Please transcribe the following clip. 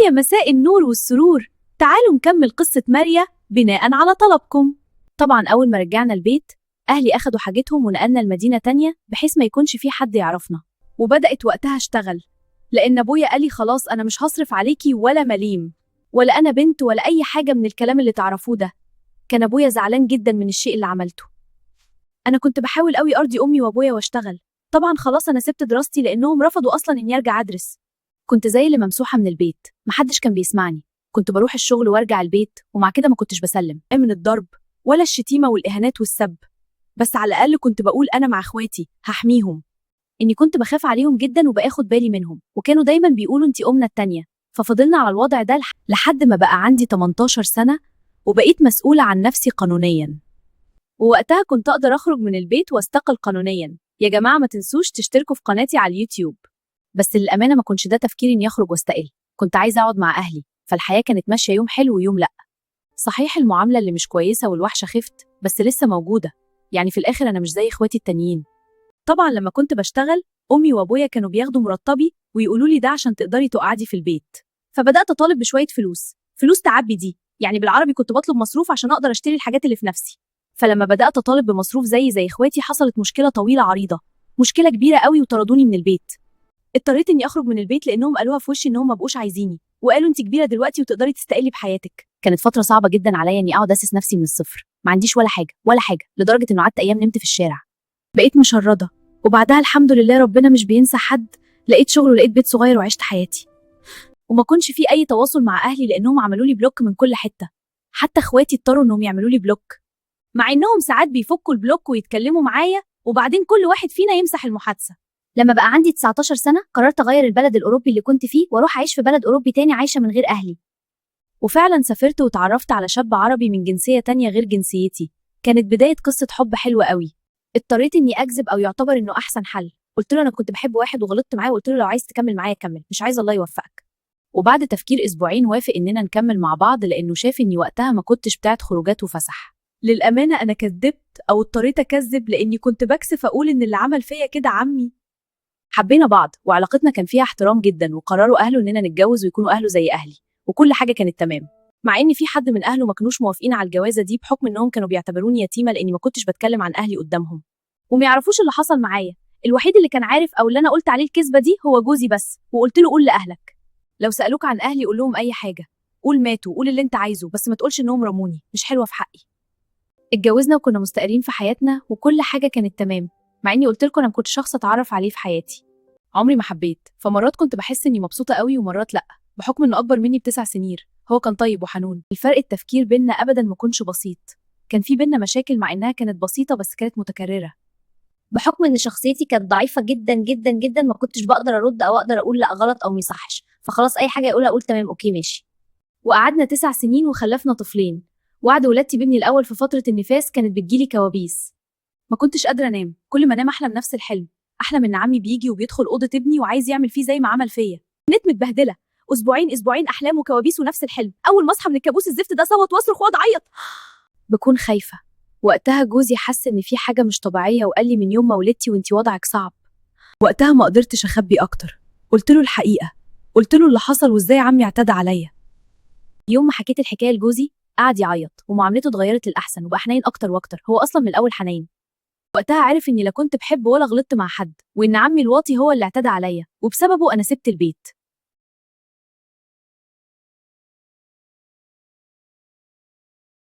يا مساء النور والسرور، تعالوا نكمل قصة ماريا بناء على طلبكم. طبعا أول ما رجعنا البيت أهلي أخدوا حاجتهم ونقلنا المدينة تانية بحيث ما يكونش في حد يعرفنا، وبدأت وقتها اشتغل لأن أبويا قالي خلاص أنا مش هصرف عليكي ولا مليم، ولا أنا بنت ولا أي حاجة من الكلام اللي تعرفوه ده. كان أبويا زعلان جدا من الشيء اللي عملته. أنا كنت بحاول قوي أرضي أمي وأبويا واشتغل. طبعا خلاص أنا سبت دراستي لأنهم رفضوا أصلا إني أرجع أدرس. كنت زي اللي ممسوحة من البيت، محدش كان بيسمعني. كنت بروح الشغل وارجع البيت ومع كده ما كنتش بسلم من الضرب ولا الشتيمة والإهانات والسب، بس على الأقل كنت بقول أنا مع إخواتي هحميهم. إني كنت بخاف عليهم جدا وباخد بالي منهم، وكانوا دايما بيقولوا أنتي أمنا التانية. ففضلنا على الوضع ده لحد ما بقى عندي 18 سنة وبقيت مسؤولة عن نفسي قانونيا. ووقتها كنت أقدر أخرج من البيت واستقل قانونيا. يا جماعة ما تنسوش تشتركوا في قناتي على اليوتيوب. بس للأمانة ما كنتش ده تفكيري إني أخرج واستقل، كنت عايزة أقعد مع أهلي، فالحياة كانت ماشية يوم حلو ويوم لأ. صحيح المعاملة اللي مش كويسة والوحشة خفت، بس لسه موجودة. يعني في الآخر أنا مش زي إخواتي التانيين. طبعا لما كنت بشتغل أمي وأبويا كانوا بياخدوا مرتبي ويقولوا لي ده عشان تقدري تقعدي في البيت. فبدأت أطالب بشوية فلوس تعبي دي، يعني بالعربي كنت بطلب مصروف عشان أقدر أشتري الحاجات اللي في نفسي. فلما بدأت أطالب بمصروف زي إخواتي حصلت مشكلة طويلة عريضة، مشكلة كبيرة قوي وطردوني من البيت. اضطريت اني اخرج من البيت لانهم قالوها في وشي انهم ما بقوش عايزيني، وقالوا انت كبيره دلوقتي وتقدري تستقلي بحياتك. كانت فتره صعبه جدا عليا اني اقعد اسس نفسي من الصفر، ما عنديش ولا حاجه، لدرجه انه قعدت ايام نمت في الشارع. بقيت مشرده، وبعدها الحمد لله ربنا مش بينسى حد، لقيت شغل ولقيت بيت صغير وعشت حياتي. وما كنش في اي تواصل مع اهلي لانهم عملوا لي بلوك من كل حته. حتى اخواتي اضطروا انهم يعملوا لي بلوك، مع انهم ساعات بيفكوا البلوك ويتكلموا معايا وبعدين كل واحد فينا يمسح المحادثه. لما بقى عندي 19 سنة قررت أغير البلد الأوروبي اللي كنت فيه وأروح أعيش في بلد أوروبي تاني عايشة من غير أهلي. وفعلا سافرت وتعرفت على شاب عربي من جنسية تانية غير جنسيتي. كانت بداية قصة حب حلوة قوي. اضطريت إني أكذب أو يعتبر إنه أحسن حل. قلت له أنا كنت بحب واحد وغلطت معاه، وقلت له لو عايز تكمل معايا كمل، مش عايز الله يوفقك. وبعد تفكير أسبوعين وافق إننا نكمل مع بعض لأنه شاف إني وقتها ما كنتش بتاعت خروجات وفسح. للأمانة أنا كذبت أو اضطريت أكذب لأني كنت بكسف أقول إن اللي عمل فيا كده عمي. حبينا بعض وعلاقتنا كان فيها احترام جدا، وقرروا أهله إننا نتجوز ويكونوا أهله زي أهلي، وكل حاجة كانت تمام. مع إن في حد من أهله ما كانوش موافقين على الجوازة دي بحكم إنهم كانوا بيعتبروني يتيمة لأني ما كنتش بتكلم عن أهلي قدامهم وما يعرفوش اللي حصل معايا. الوحيد اللي كان عارف أو اللي أنا قلت عليه الكذبة دي هو جوزي بس، وقلت له قول لأهلك لو سألوك عن أهلي قول لهم أي حاجة، قول ماتوا، قول اللي أنت عايزه، بس ما تقولش إنهم رموني، مش حلوة في حقي. اتجوزنا وكنا مستقرين في حياتنا وكل حاجة كانت تمام، مع إني قلت لكم أنا ما كنتش شخص أتعرف عليه في حياتي. عمري ما حبيت، فمرات كنت بحس اني مبسوطه قوي ومرات لا، بحكم انه اكبر مني ب9 سنين. هو كان طيب وحنون. الفرق التفكير بينا ابدا ما كانش بسيط. كان في بينا مشاكل مع انها كانت بسيطه بس كانت متكرره. بحكم ان شخصيتي كانت ضعيفه جدا جدا جدا ما كنتش بقدر ارد او اقدر اقول لا غلط او ميصحش، فخلاص اي حاجه يقولها اقول تمام اوكي ماشي. وقعدنا 9 سنين وخلفنا طفلين. وعد ولادتي بابني الاول في فتره النفاس كانت بتجيلي كوابيس. ما كنتش قادره انام، كل ما انام احلم نفس الحلم، احلم ان عمي بيجي وبيدخل اوضه ابني وعايز يعمل فيه زي ما عمل فيا. نت متبهدله، اسبوعين احلام وكوابيس ونفس الحلم. اول ما اصحى من الكابوس الزفت ده صوت واصرخ واقعد اعيط. بكون خايفه. وقتها جوزي حس ان في حاجه مش طبيعيه وقال لي من يوم ما ولدتي وانتي وضعك صعب. وقتها ما قدرتش اخبي اكتر، قلت له الحقيقه، قلت له اللي حصل وازاي عمي اعتدى عليا. يوم ما حكيت الحكايه لجوزي قعد يعيط ومعاملته اتغيرت للاحسن وبقى حنين اكتر واكتر. هو اصلا من الاول حنين. وقتها عرف اني لا كنت بحب ولا غلطت مع حد، وان عمي الواطي هو اللي اعتدى عليا وبسببه انا سبت البيت.